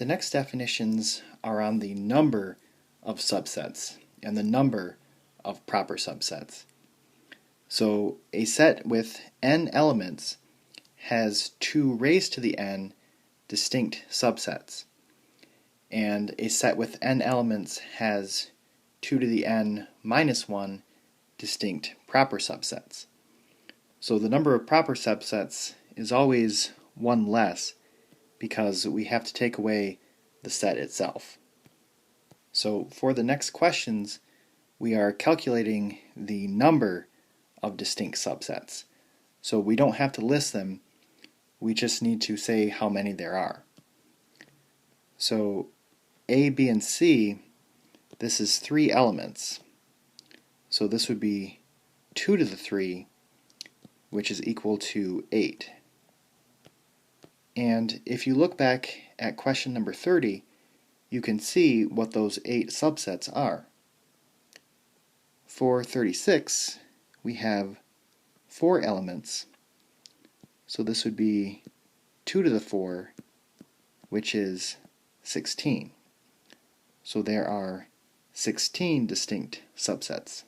The next definitions are on the number of subsets and the number of proper subsets. So a set with n elements has 2 raised to the n distinct subsets, and a set with n elements has 2 to the n minus 1 distinct proper subsets. So the number of proper subsets is always 1 less because we have to take away the set itself. So for the next questions, we are calculating the number of distinct subsets. So we don't have to list them, we just need to say how many there are. So A, B, and C, this is 3 elements. So this would be 2 to the 3, which is equal to 8. And if you look back at question number 30, you can see what those 8 subsets are. For 36, we have 4 elements, so this would be 2 to the 4, which is 16. So there are 16 distinct subsets.